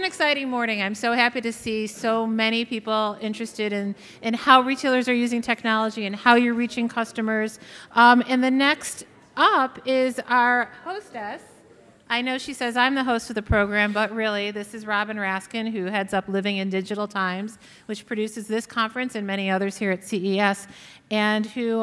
an exciting morning. I'm so happy to see so many people interested in how retailers are using technology and how you're reaching customers. And the next up is our hostess. I know she says I'm the host of the program, but really this is Robin Raskin, who heads up Living in Digital Times, which produces this conference and many others here at CES, and who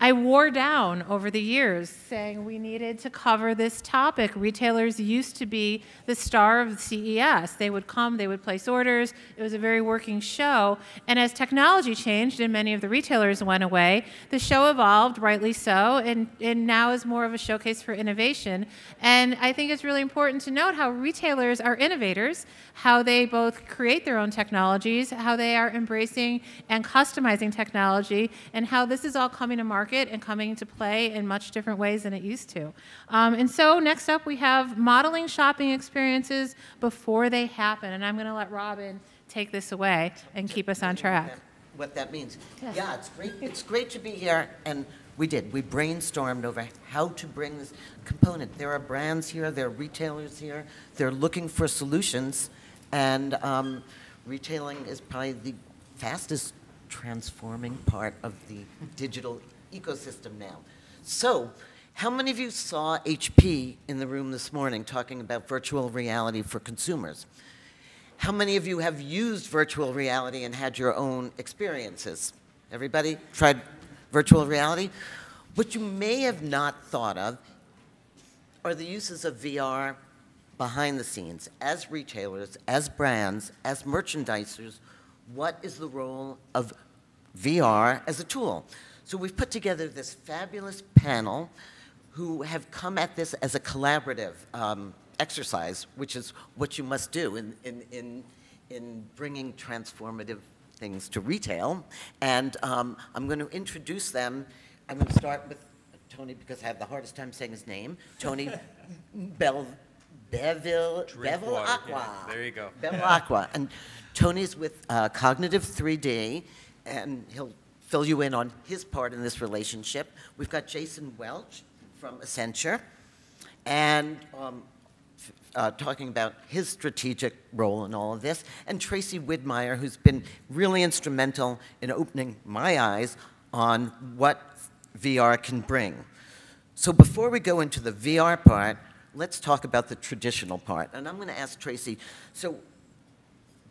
I wore down over the years saying we needed to cover this topic. Retailers used to be the star of CES. They would come, they would place orders. It was a very working show. And as technology changed and many of the retailers went away, the show evolved, rightly so, and now is more of a showcase for innovation. And I think it's really important to note how retailers are innovators, how they both create their own technologies, how they are embracing and customizing technology, and how this is all coming to market and coming to play in much different ways than it used to. And so next up we have modeling shopping experiences before they happen. And I'm going to let Robin take this away and keep us on track. What that means. Yeah, it's great to be here. And we brainstormed over how to bring this component. There are brands here, there are retailers here. They're looking for solutions. And retailing is probably the fastest transforming part of the digital ecosystem now. So, how many of you saw HP in the room this morning talking about virtual reality for consumers? How many of you have used virtual reality and had your own experiences? Everybody tried virtual reality? What you may have not thought of are the uses of VR behind the scenes. As retailers, as brands, as merchandisers, what is the role of VR as a tool? So we've put together this fabulous panel who have come at this as a collaborative exercise, which is what you must do in bringing transformative things to retail. And I'm going to introduce them. I'm going to start with Tony because I have the hardest time saying his name. Tony Bevilacqua. Yeah, there you go. Bevilacqua. And Tony's with Cognitive 3D, and he'll fill you in on his part in this relationship. We've got Jason Welsh from Accenture, and talking about his strategic role in all of this, and Tracey Wiedmeyer, who's been really instrumental in opening my eyes on what VR can bring. So before we go into the VR part, let's talk about the traditional part. And I'm going to ask Tracey, so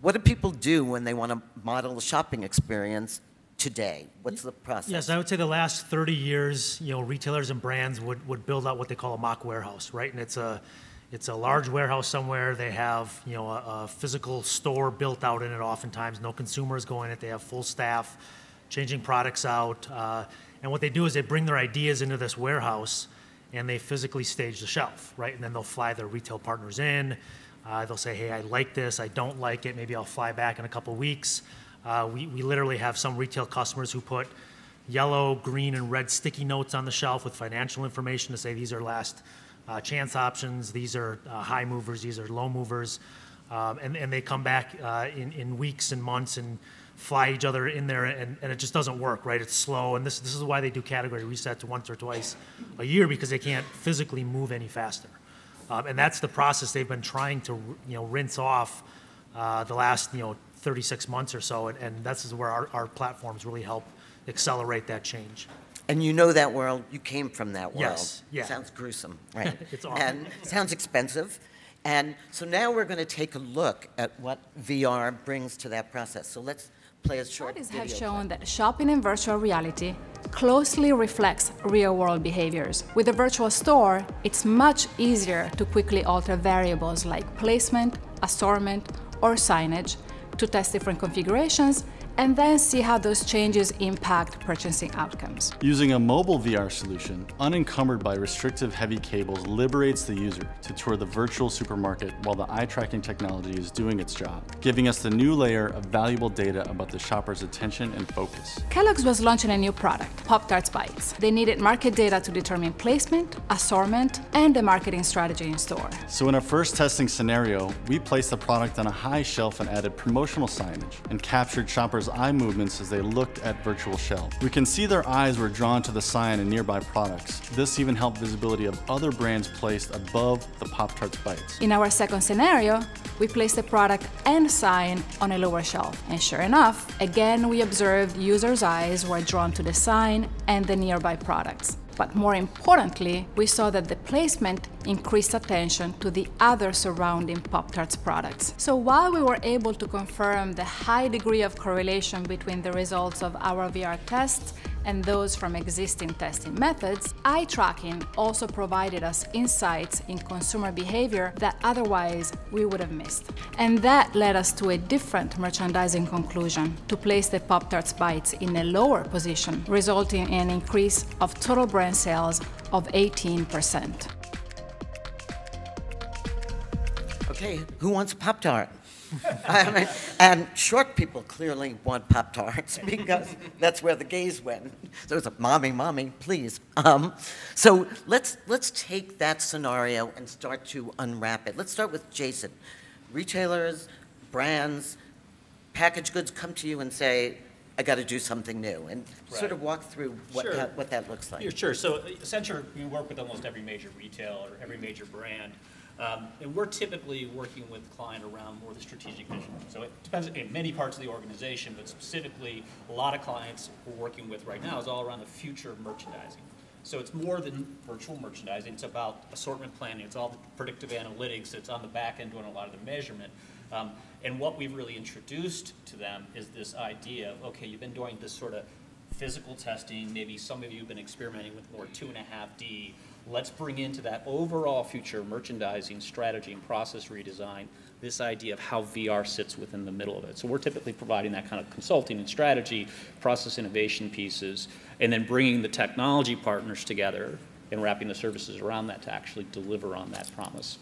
what do people do when they want to model a shopping experience today? What's the process? Yes, I would say the last 30 years, retailers and brands would build out what they call a mock warehouse, right? And it's a large warehouse somewhere. They have, a physical store built out in it oftentimes. No consumers go in it. They have full staff changing products out. And what they do is they bring their ideas into this warehouse and they physically stage the shelf, right? And then they'll fly their retail partners in. They'll say, hey, I like this, I don't like it, maybe I'll fly back in a couple weeks. We literally have some retail customers who put yellow, green, and red sticky notes on the shelf with financial information to say these are last chance options, these are high movers, these are low movers. And they come back in weeks and months and fly each other in there, and it just doesn't work, right? It's slow, and this is why they do category resets once or twice a year, because they can't physically move any faster. And that's the process they've been trying to rinse off the last 36 months or so, and this is where our platforms really help accelerate that change. And you know that world, you came from that world. Yes, yeah. Sounds gruesome, right? It's awesome. And sounds expensive. And so now we're going to take a look at what VR brings to that process. So let's play a short video. Studies have shown that shopping in virtual reality closely reflects real-world behaviors. With a virtual store, it's much easier to quickly alter variables like placement, assortment, or signage to test different configurations and then see how those changes impact purchasing outcomes. Using a mobile VR solution, unencumbered by restrictive heavy cables, liberates the user to tour the virtual supermarket while the eye-tracking technology is doing its job, giving us the new layer of valuable data about the shopper's attention and focus. Kellogg's was launching a new product, Pop-Tarts Bites. They needed market data to determine placement, assortment, and the marketing strategy in store. So in our first testing scenario, we placed the product on a high shelf and added promotional signage and captured shoppers' eye movements as they looked at virtual shelves. We can see their eyes were drawn to the sign and nearby products. This even helped visibility of other brands placed above the Pop-Tarts Bites. In our second scenario, we placed the product and sign on a lower shelf. And sure enough, again we observed users' eyes were drawn to the sign and the nearby products. But more importantly, we saw that the placement increased attention to the other surrounding Pop-Tarts products. So while we were able to confirm the high degree of correlation between the results of our VR tests and those from existing testing methods, eye tracking also provided us insights in consumer behavior that otherwise we would have missed. And that led us to a different merchandising conclusion, to place the Pop-Tarts Bites in a lower position, resulting in an increase of total brand sales of 18%. Okay, who wants a Pop-Tart? I mean, and short people clearly want Pop-Tarts because that's where the gays went. So it's like, mommy, please. So let's take that scenario and start to unwrap it. Let's start with Jason. Retailers, brands, packaged goods come to you and say, I got to do something new, and sort of walk through what, Sure. what that looks like. Yeah, sure. So Accenture, we work with almost every major retailer, every major brand. And we're typically working with the client around more the strategic vision. So it depends in many parts of the organization, but specifically a lot of clients we're working with right now is all around the future of merchandising. So it's more than virtual merchandising. It's about assortment planning. It's all the predictive analytics. It's on the back end doing a lot of the measurement. And what we've really introduced to them is this idea of, okay, you've been doing this sort of physical testing. Maybe some of you have been experimenting with more 2.5D. Let's bring into that overall future merchandising strategy and process redesign this idea of how VR sits within the middle of it. So we're typically providing that kind of consulting and strategy, process innovation pieces, and then bringing the technology partners together and wrapping the services around that to actually deliver on that promise.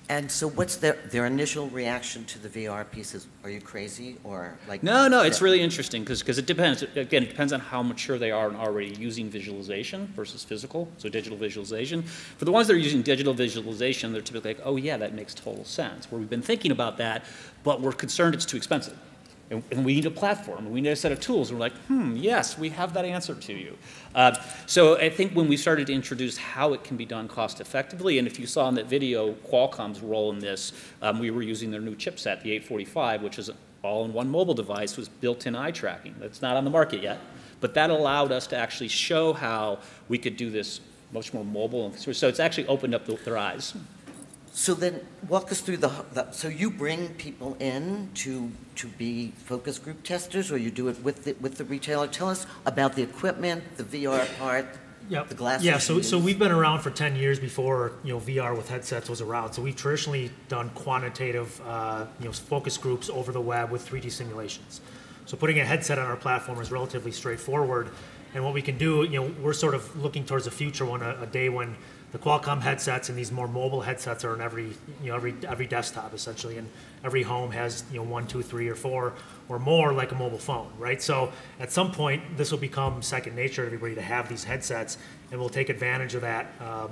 And so what's their initial reaction to the VR pieces? Are you crazy or like? No, it's really interesting because it depends. Again, it depends on how mature they are and already using visualization versus physical, so digital visualization. For the ones that are using digital visualization, they're typically like, oh yeah, that makes total sense. Where we've been thinking about that, but we're concerned it's too expensive. And we need a platform, and we need a set of tools. And we're like, yes, we have that answer to you. So I think when we started to introduce how it can be done cost effectively, and if you saw in that video Qualcomm's role in this, we were using their new chipset, the 845, which is an all-in-one mobile device with built-in eye tracking. That's not on the market yet. But that allowed us to actually show how we could do this much more mobile. So it's actually opened up their eyes. So then walk us through so you bring people in to be focus group testers, or you do it with the retailer? Tell us about the equipment, the VR part, the glasses. Yeah, so we've been around for 10 years before VR with headsets was around. So we've traditionally done quantitative focus groups over the web with 3D simulations. So putting a headset on our platform is relatively straightforward. And what we can do, we're sort of looking towards the future, a day when the Qualcomm headsets and these more mobile headsets are in every desktop essentially, and every home has 1, 2, 3, or 4 or more like a mobile phone, right? So at some point this will become second nature to everybody to have these headsets, and we'll take advantage of that,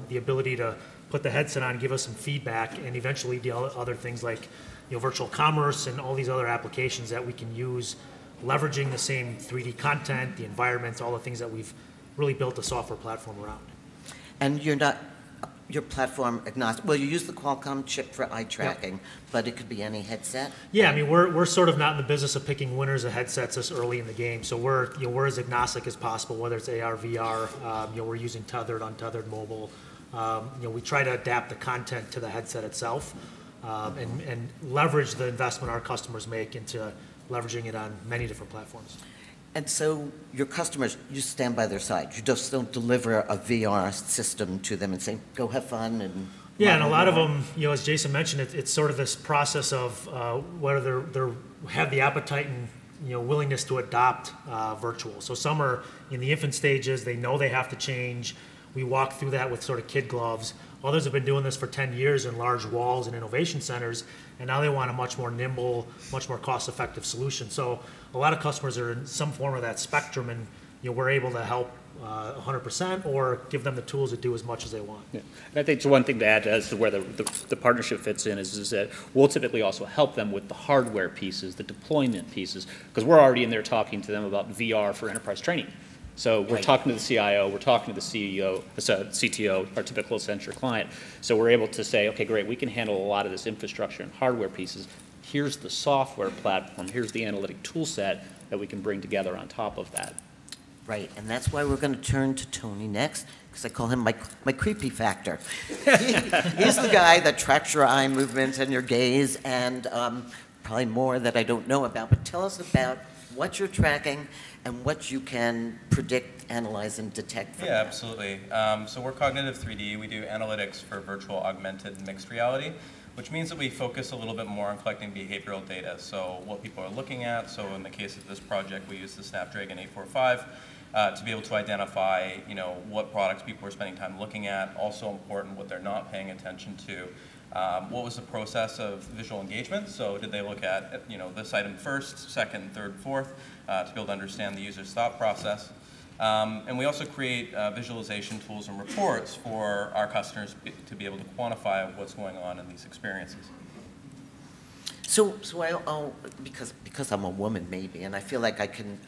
the ability to put the headset on, give us some feedback, and eventually the other things like virtual commerce and all these other applications that we can use, leveraging the same 3D content, the environments, all the things that we've really built a software platform around. And you're platform agnostic. Well, you use the Qualcomm chip for eye tracking, but it could be any headset. Yeah, I mean we're sort of not in the business of picking winners of headsets this early in the game. So we're as agnostic as possible, whether it's AR, VR. We're using tethered, untethered, mobile. We try to adapt the content to the headset itself, and leverage the investment our customers make into leveraging it on many different platforms. And so your customers, you stand by their side. You just don't deliver a VR system to them and say, go have fun. And yeah, and a lot of them, as Jason mentioned, it's sort of this process of whether they have the appetite and willingness to adopt virtual. So some are in the infant stages. They know they have to change. We walk through that with sort of kid gloves. Others have been doing this for 10 years in large walls and innovation centers, and now they want a much more nimble, much more cost-effective solution. So a lot of customers are in some form of that spectrum, and we're able to help 100% or give them the tools to do as much as they want. Yeah. And I think it's one thing to add as to where the partnership fits in is that we'll typically also help them with the hardware pieces, the deployment pieces, because we're already in there talking to them about VR for enterprise training. So we're talking to the CIO, we're talking to the CEO, CTO, our typical Accenture client. So we're able to say, okay, great, we can handle a lot of this infrastructure and hardware pieces. Here's the software platform, here's the analytic tool set that we can bring together on top of that. Right, and that's why we're going to turn to Tony next, because I call him my creepy factor. He's the guy that tracks your eye movements and your gaze, and probably more that I don't know about. But tell us about what you're tracking and what you can predict, analyze, and detect from that. Absolutely. So we're Cognitive 3D. We do analytics for virtual, augmented, and mixed reality, which means that we focus a little bit more on collecting behavioral data. So what people are looking at. So in the case of this project, we use the Snapdragon 845 to be able to identify, what products people are spending time looking at. Also important, what they're not paying attention to. What was the process of visual engagement? So did they look at, this item first, second, third, fourth, to be able to understand the user's thought process. And we also create visualization tools and reports for our customers to be able to quantify what's going on in these experiences. So I'll because I'm a woman maybe, and I feel like I can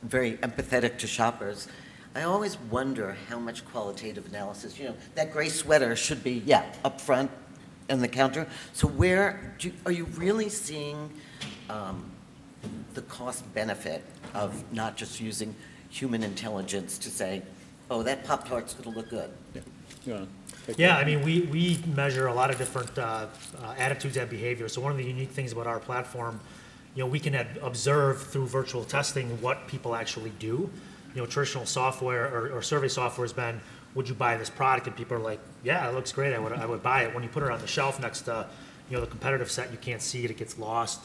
very empathetic to shoppers. I always wonder how much qualitative analysis. That gray sweater should be up front on the counter. So are you really seeing the cost benefit of not just using human intelligence to say, oh, that Pop-Tart's going to look good? Yeah, I mean, we measure a lot of different attitudes and behaviors. So one of the unique things about our platform, we can observe through virtual testing what people actually do. Traditional software or survey software has been, would you buy this product? And people are like, yeah, it looks great, I would buy it. When you put it on the shelf next to the competitive set, you can't see it, it gets lost.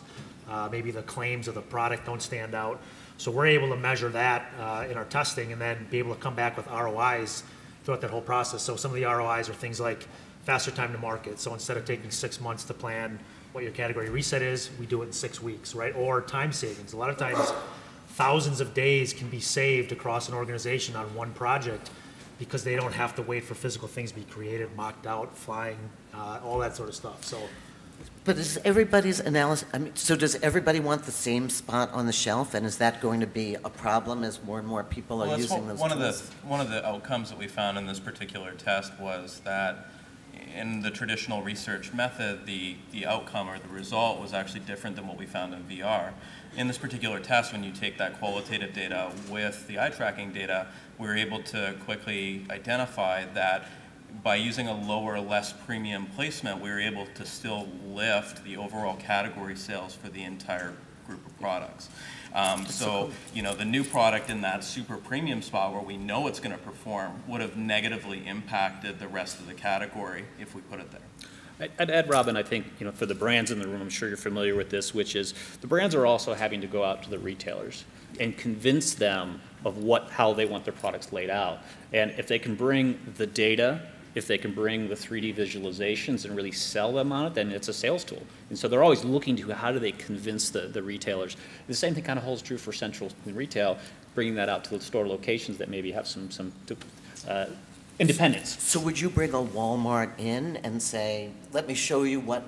Maybe the claims of the product don't stand out. So we're able to measure that in our testing and then be able to come back with ROIs throughout that whole process. So some of the ROIs are things like faster time to market. So instead of taking 6 months to plan what your category reset is, we do it in 6 weeks, right? Or time savings. A lot of times, thousands of days can be saved across an organization on one project because they don't have to wait for physical things to be created, mocked out, flying, all that sort of stuff. So. But is everybody's analysis, so does everybody want the same spot on the shelf, and is that going to be a problem as more and more people are using those tools? One of the outcomes that we found in this particular test was that in the traditional research method, the outcome or the result was actually different than what we found in VR. In this particular test, when you take that qualitative data with the eye tracking data, we were able to quickly identify that by using a lower, less premium placement, we were able to still lift the overall category sales for the entire group of products. So the new product in that super premium spot where we know it's going to perform would have negatively impacted the rest of the category if we put it there. I'd add, Robin, I think, for the brands in the room, I'm sure you're familiar with this, which is the brands are also having to go out to the retailers and convince them of how they want their products laid out. And if they can bring the data, if they can bring the 3D visualizations and really sell them on it, then it's a sales tool. And so they're always looking to how do they convince the retailers. The same thing kind of holds true for central retail, bringing that out to the store locations that maybe have some independence. So would you bring a Walmart in and say, let me show you what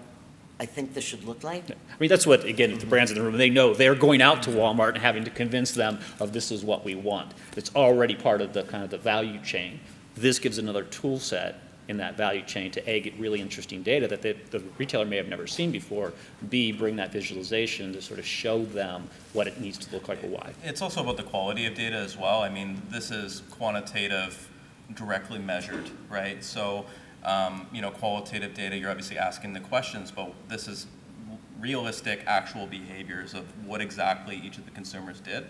I think this should look like? I mean, that's what, again, the brands in the room, they know they're going out to Walmart and having to convince them of this is what we want. It's already part of the kind of the value chain. This gives another tool set in that value chain to A, get really interesting data that the retailer may have never seen before, B, bring that visualization to sort of show them what it needs to look like or why. It's also about the quality of data as well. I mean, this is quantitative, directly measured, right? So, qualitative data, you're obviously asking the questions, but this is realistic, actual behaviors of what exactly each of the consumers did.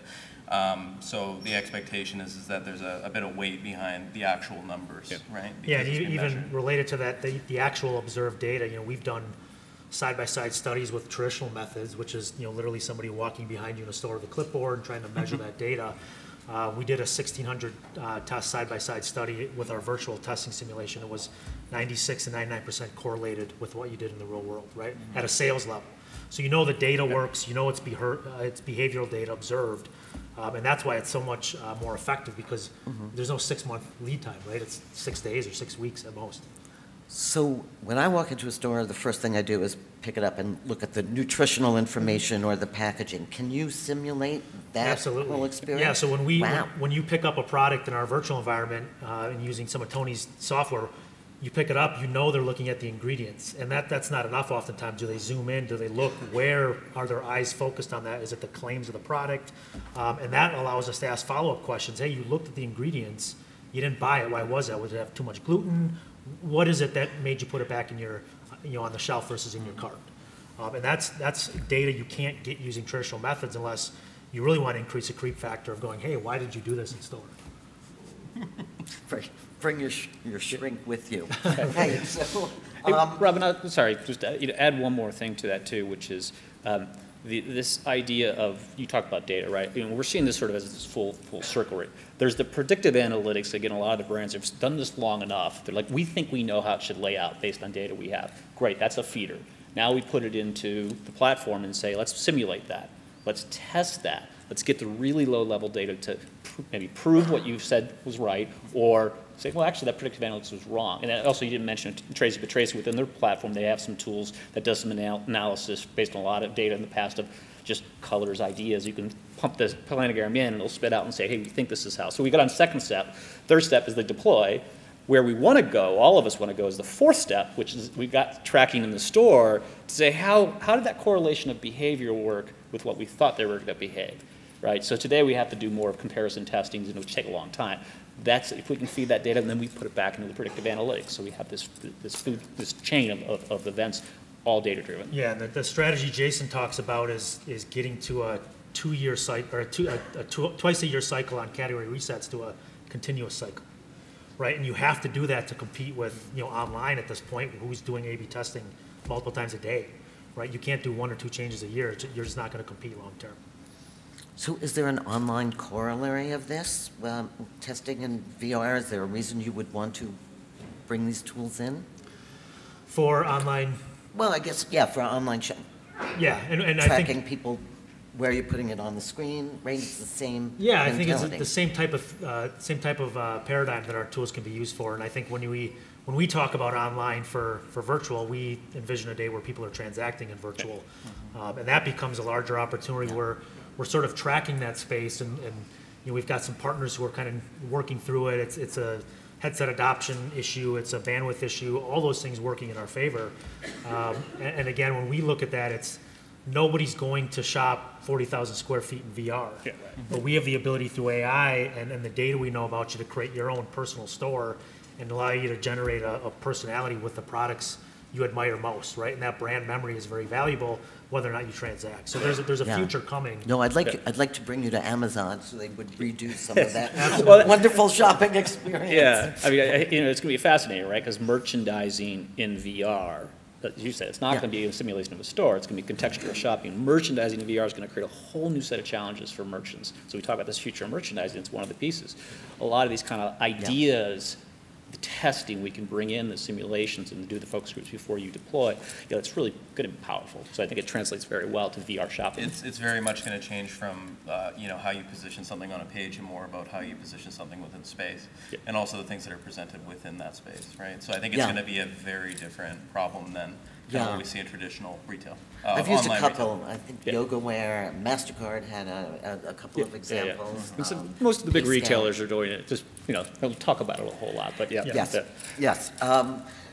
So the expectation is that there's a bit of weight behind the actual numbers, right? Because and even related to that, the actual observed data, we've done side-by-side studies with traditional methods, which is literally somebody walking behind you in a store with a clipboard and trying to measure that data. We did a 1,600 test side-by-side study with our virtual testing simulation. It was 96 and 99% correlated with what you did in the real world, right? At a sales level. So the data works, it's behavioral data observed. And that's why it's so much more effective, because there's no 6-month lead time, right? It's 6 days or 6 weeks at most. So when I walk into a store, the first thing I do is pick it up and look at the nutritional information or the packaging. Can you simulate that Absolutely. whole experience? Yeah, so Wow. when you pick up a product in our virtual environment and using some of Tony's software, you pick it up, you know they're looking at the ingredients. And that's not enough oftentimes. Do they zoom in? Do they look? Where are their eyes focused on that? Is it the claims of the product? And that allows us to ask follow-up questions. Hey, you looked at the ingredients, you didn't buy it. Why was that? Was it have too much gluten? What is it that made you put it back in your, on the shelf versus in your cart? And that's data you can't get using traditional methods unless you really want to increase the creep factor of going, hey, why did you do this in store? Bring your shrink with you. Right, so, Hey, Robin, sorry, just add one more thing to that too, which is this idea of, you talk about data, right? We're seeing this sort of as this full circle, right? There's the predictive analytics. Again, a lot of the brands have done this long enough. They're like, we think we know how it should lay out based on data we have. Great, that's a feeder. Now we put it into the platform and say, let's simulate that. Let's test that. Let's get the really low-level data to maybe prove what you've said was right, or say, well, actually, that predictive analytics was wrong. And also, you didn't mention it, Tracey, but Tracey, within their platform, they have some tools that does some analysis based on a lot of data in the past of just colors, ideas. You can pump this planogram in, and it'll spit out and say, hey, we think this is how. So we got on second step. Third step is the deploy. Where we want to go, all of us want to go, is the fourth step, which is we've got tracking in the store to say, how did that correlation of behavior work with what we thought they were going to behave? Right? So today we have to do more of comparison testing, which take a long time. That's if we can feed that data, and then we put it back into the predictive analytics. So we have this chain of events, all data driven. Yeah, and the strategy Jason talks about is getting to a 2-year cycle, or twice a year cycle on category resets to a continuous cycle, right? And you have to do that to compete with online at this point, who's doing A/B testing multiple times a day, right? You can't do 1 or 2 changes a year. You're just not going to compete long term. So is there an online corollary of this? Testing in VR, is there a reason you would want to bring these tools in? For online? Well, I guess, yeah, for online Yeah, and I think tracking people, where you're putting it on the screen, right? It's the same Yeah, I think mentality. it's the same type of paradigm that our tools can be used for. And I think when we talk about online for virtual, we envision a day where people are transacting in virtual, and that becomes a larger opportunity where we're sort of tracking that space, and we've got some partners who are kind of working through it. It's a headset adoption issue, it's a bandwidth issue, all those things working in our favor. And again, when we look at that, it's nobody's going to shop 40,000 square feet in VR. Yeah, right. But we have the ability through AI and the data we know about you to create your own personal store and allow you to generate a personality with the products you admire most, right? And that brand memory is very valuable, whether or not you transact. So there's a future coming. No, I'd like to bring you to Amazon so they would redo some of that wonderful shopping experience. Yeah, I mean, it's going to be fascinating, right? Because merchandising in VR, as you said, it's not going to be a simulation of a store. It's going to be contextual shopping. Merchandising in VR is going to create a whole new set of challenges for merchants. So we talk about this future of merchandising. It's one of the pieces. A lot of these kind of ideas. The testing, we can bring in the simulations and do the focus groups before you deploy. It's really good and powerful. So I think it translates very well to VR shopping. It's very much going to change from how you position something on a page and more about how you position something within space, and also the things that are presented within that space, right? So I think it's going to be a very different problem than what we see in traditional retail. I've used a couple. Retail. I think YogaWare, MasterCard had a couple of examples. So most of the big retailers are doing it. Just they'll talk about it a whole lot, but Yes.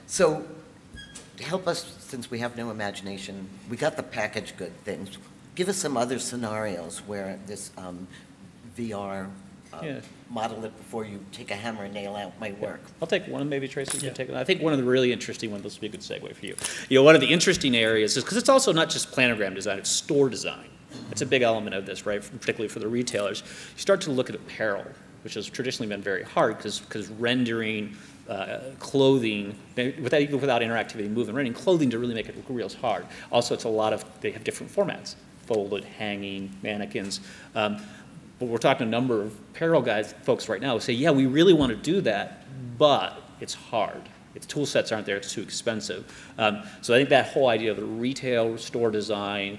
So help us, since we have no imagination. We got the packaged good things. Give us some other scenarios where this VR. Model it before you take a hammer and nail out my work. I'll take one, maybe Tracey can take it. I think one of the really interesting ones, this will be a good segue for you. One of the interesting areas is, because it's also not just planogram design, it's store design. It's a big element of this, right, particularly for the retailers. You start to look at apparel, which has traditionally been very hard because rendering clothing, without interactivity, movement, rendering clothing to really make it look real is hard. Also, they have different formats, folded, hanging, mannequins. But we're talking to a number of apparel folks right now who say, yeah, we really want to do that, but it's hard. Its tool sets aren't there, it's too expensive. So I think that whole idea of the retail store design,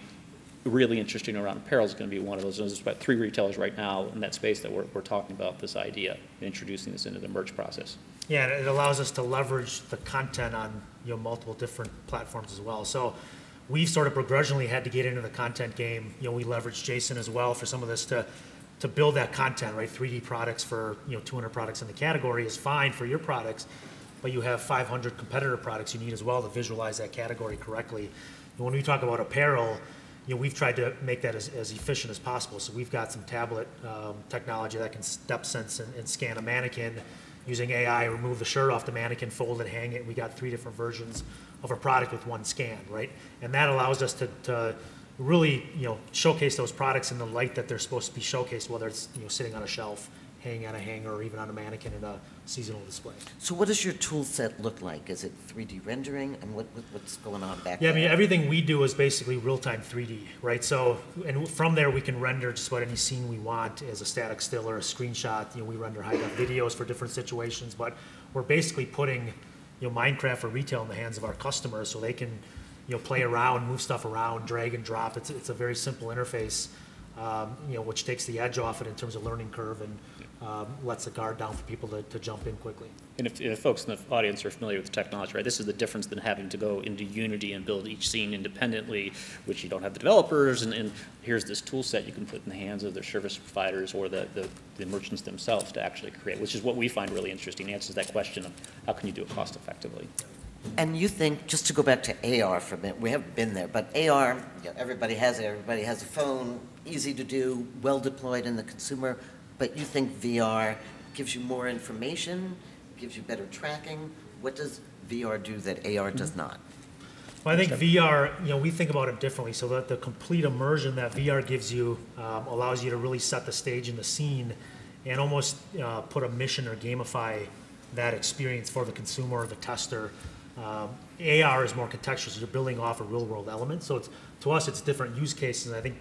really interesting around apparel is going to be one of those. There's about 3 retailers right now in that space that we're talking about this idea, introducing this into the merch process. Yeah, and it allows us to leverage the content on multiple different platforms as well. So we've sort of begrudgingly had to get into the content game. We leveraged Jason as well for some of this to build that content, right? 3D products for 200 products in the category is fine for your products, but you have 500 competitor products you need as well to visualize that category correctly. And when we talk about apparel, we've tried to make that as efficient as possible. So we've got some tablet technology that can depth sense and scan a mannequin using AI, remove the shirt off the mannequin, fold it, hang it. We got 3 different versions of a product with one scan, right? And that allows us to really showcase those products in the light that they're supposed to be showcased, whether it's sitting on a shelf, hanging on a hanger, or even on a mannequin in a seasonal display. So what does your tool set look like? Is it 3D rendering, and what's going on back there? there? I mean, everything we do is basically real-time 3D, right? So, and from there we can render just about any scene we want as a static still or a screenshot. We render high-def videos for different situations, but we're basically putting Minecraft for retail in the hands of our customers so they can play around, move stuff around, drag and drop. It's a very simple interface, which takes the edge off it in terms of learning curve and lets the guard down for people to jump in quickly. And if folks in the audience are familiar with the technology, right, this is the difference than having to go into Unity and build each scene independently, which you don't have the developers, and here's this tool set you can put in the hands of their service providers or the merchants themselves to actually create, which is what we find really interesting. It answers that question of how can you do it cost effectively. And you think, just to go back to AR for a minute, we haven't been there, but AR, everybody has it, everybody has a phone, easy to do, well deployed in the consumer, but you think VR gives you more information, gives you better tracking? What does VR do that AR does not? Well, I think VR, we think about it differently, so that the complete immersion that VR gives you allows you to really set the stage in the scene and almost put a mission or gamify that experience for the consumer or the tester. AR is more contextual, so you're building off a real-world element. So to us, it's different use cases. And I think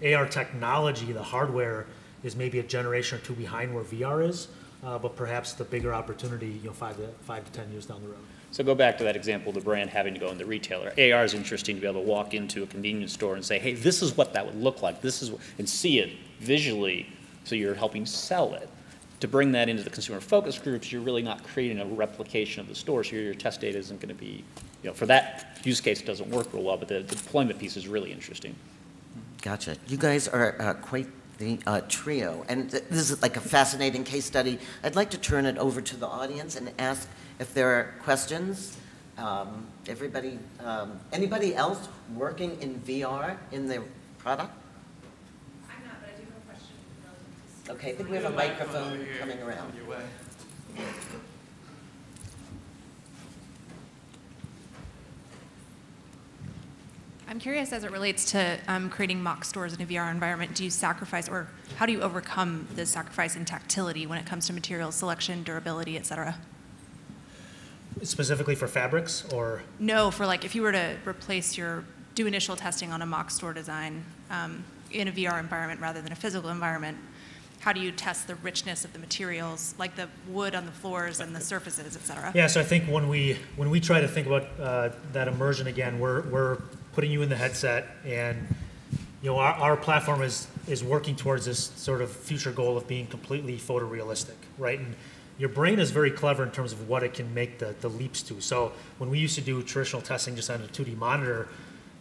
AR technology, the hardware, is maybe a generation or 2 behind where VR is, but perhaps the bigger opportunity, 5 to 10 years down the road. So go back to that example of the brand having to go in the retailer. AR is interesting to be able to walk into a convenience store and say, hey, this is what that would look like. And see it visually, so you're helping sell it. To bring that into the consumer focus groups, you're really not creating a replication of the store, so your test data isn't going to be, for that use case, it doesn't work real well, but the deployment piece is really interesting. Gotcha. You guys are quite the trio, and this is like a fascinating case study. I'd like to turn it over to the audience and ask if there are questions. Anybody else working in VR in their product? Okay, I think we have a microphone coming around. I'm curious, as it relates to creating mock stores in a VR environment, do you sacrifice, or how do you overcome the sacrifice in tactility when it comes to material selection, durability, et cetera? Specifically for fabrics, or? No, for if you were to do initial testing on a mock store design in a VR environment rather than a physical environment, how do you test the richness of the materials, like the wood on the floors and the surfaces, et cetera? Yeah, so I think when we try to think about that immersion again, we're putting you in the headset, and our platform is working towards this sort of future goal of being completely photorealistic, right? And your brain is very clever in terms of what it can make the leaps to. So when we used to do traditional testing just on a 2D monitor,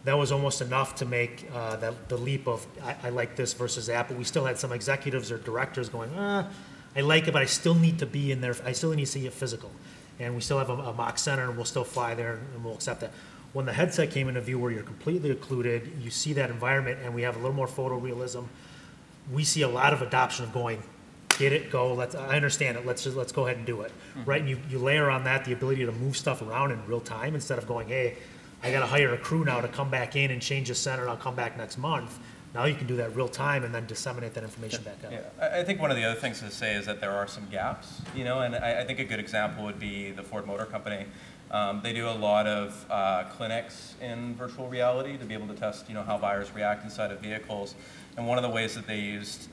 that was almost enough to make the leap of, I like this versus that, but we still had some executives or directors going, I like it, but I still need to be in there. I still need to see it physical. And we still have a mock center, and we'll still fly there, and we'll accept that. When the headset came into view where you're completely occluded, you see that environment, and we have a little more photorealism, we see a lot of adoption of going, get it, go, I understand it, let's go ahead and do it, right? And you layer on that the ability to move stuff around in real time instead of going, hey, I got to hire a crew now to come back in and change the center, and I'll come back next month. Now you can do that real time and then disseminate that information back out. Yeah, I think one of the other things to say is that there are some gaps, and I think a good example would be the Ford Motor Company. They do a lot of clinics in virtual reality to be able to test, how buyers react inside of vehicles. And one of the ways that they used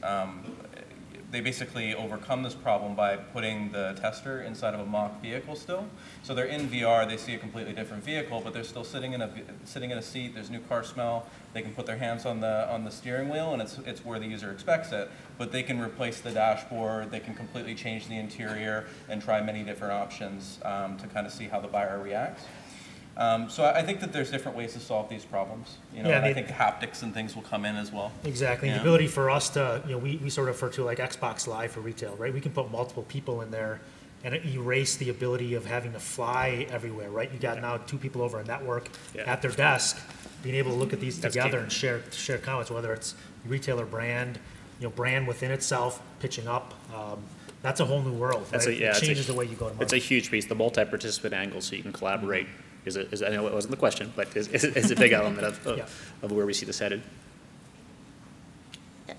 they basically overcome this problem by putting the tester inside of a mock vehicle still. So they're in VR, they see a completely different vehicle, but they're still sitting in a seat. There's new car smell. They can put their hands on the steering wheel, and it's where the user expects it. But they can replace the dashboard. They can completely change the interior and try many different options to kind of see how the buyer reacts. So I think that there's different ways to solve these problems. And I think haptics and things will come in as well. Exactly. The ability for us to, we sort of refer to like Xbox Live for retail, right? We can put multiple people in there and erase the ability of having to fly everywhere, right? You got now 2 people over a network at their desk, being able to look at these together and share comments, whether it's retailer brand, brand within itself, pitching up. That's a whole new world, right? It changes the way you go to market. It's a huge piece. The multi-participant angle, so you can collaborate. I know it wasn't the question, but is a big element of where we see this headed.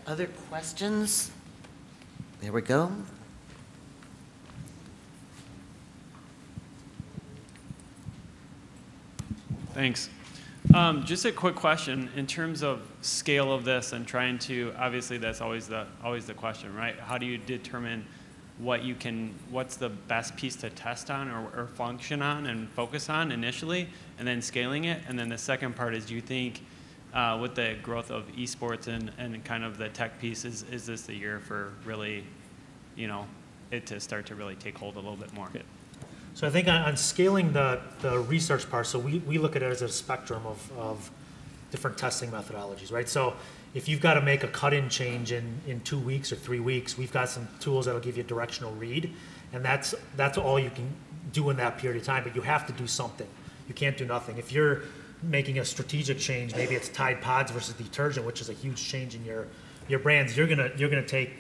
Other questions? There we go. Thanks. Just a quick question in terms of scale of this and trying to, obviously that's always the question, right? How do you determine what's the best piece to test on or function on and focus on initially, and then scaling it? And then the second part is, do you think with the growth of esports and kind of the tech piece, is this the year for really, it to start to really take hold a little bit more? So I think on scaling the research part, so we look at it as a spectrum of different testing methodologies, right? So if you've got to make a cut-in change in 2 weeks or 3 weeks, we've got some tools that'll give you a directional read, and that's all you can do in that period of time, but you have to do something. You can't do nothing. If you're making a strategic change, maybe it's Tide Pods versus detergent, which is a huge change in your brands, you're gonna take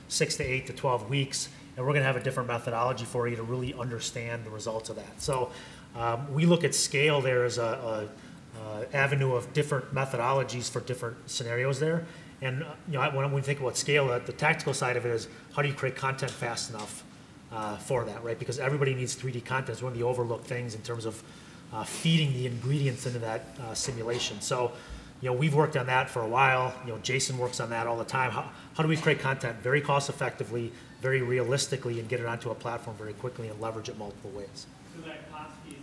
6 to 8 to 12 weeks, and we're gonna have a different methodology for you to really understand the results of that. So we look at scale there as a avenue of different methodologies for different scenarios there. And when we think about scale, the tactical side of it is how do you create content fast enough for that, right? Because everybody needs 3D content. It's one of the overlooked things in terms of feeding the ingredients into that simulation. So we've worked on that for a while. Jason works on that all the time. How do we create content very cost effectively, very realistically, and get it onto a platform very quickly and leverage it multiple ways? So that cost piece,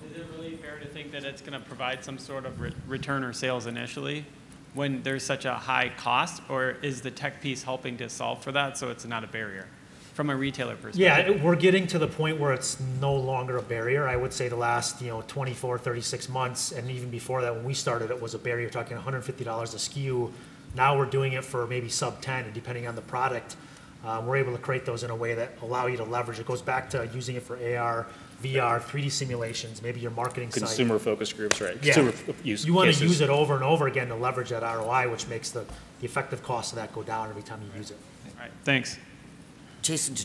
is it really fair to think that it's going to provide some sort of return or sales initially when there's such a high cost, or is the tech piece helping to solve for that so it's not a barrier from a retailer perspective? Yeah, we're getting to the point where it's no longer a barrier. I would say the last 24, 36 months, and even before that when we started, it was a barrier. Talking $150 a SKU. Now we're doing it for maybe sub 10, and depending on the product, we're able to create those in a way that allow you to leverage. It goes back to using it for AR, VR, 3D simulations, maybe your marketing site. Consumer focus groups, right? Yeah. Consumer use you want cases. to use it over and over again to leverage that ROI, which makes the effective cost of that go down every time you use it. All right, thanks. Jason,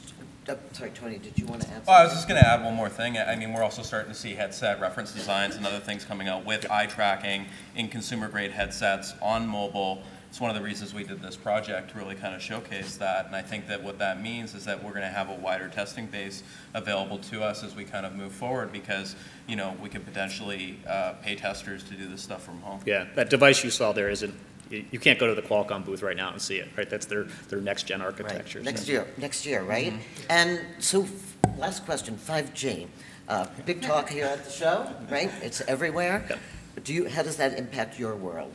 sorry, Tony, did you want to add something? I was just going to add one more thing. I mean, we're also starting to see headset reference designs and other things coming out with eye tracking in consumer-grade headsets on mobile. It's one of the reasons we did this project, to really kind of showcase that. And I think that what that means is that we're going to have a wider testing base available to us as we kind of move forward, because we could potentially pay testers to do this stuff from home. Yeah, that device you saw there isn't. You can't go to the Qualcomm booth right now and see it, right? That's their next-gen architecture. Right. Next year, right? Mm-hmm. And so, last question, 5G. Big talk here at the show, right? It's everywhere. Yeah. How does that impact your world?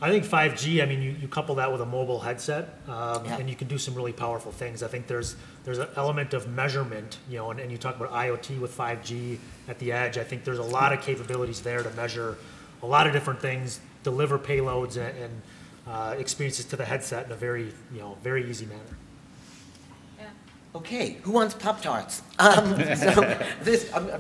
I think 5G, I mean, you couple that with a mobile headset, and you can do some really powerful things. I think there's an element of measurement, and you talk about IoT with 5G at the edge. I think there's a lot of capabilities there to measure a lot of different things, deliver payloads and experiences to the headset in a very easy manner. Yeah. Okay, who wants Pop-Tarts? I'm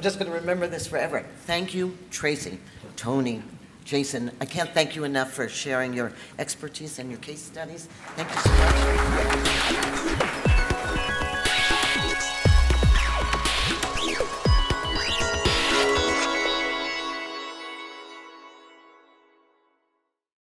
just going to remember this forever. Thank you, Tracey, Tony, Jason. I can't thank you enough for sharing your expertise and your case studies. Thank you so much.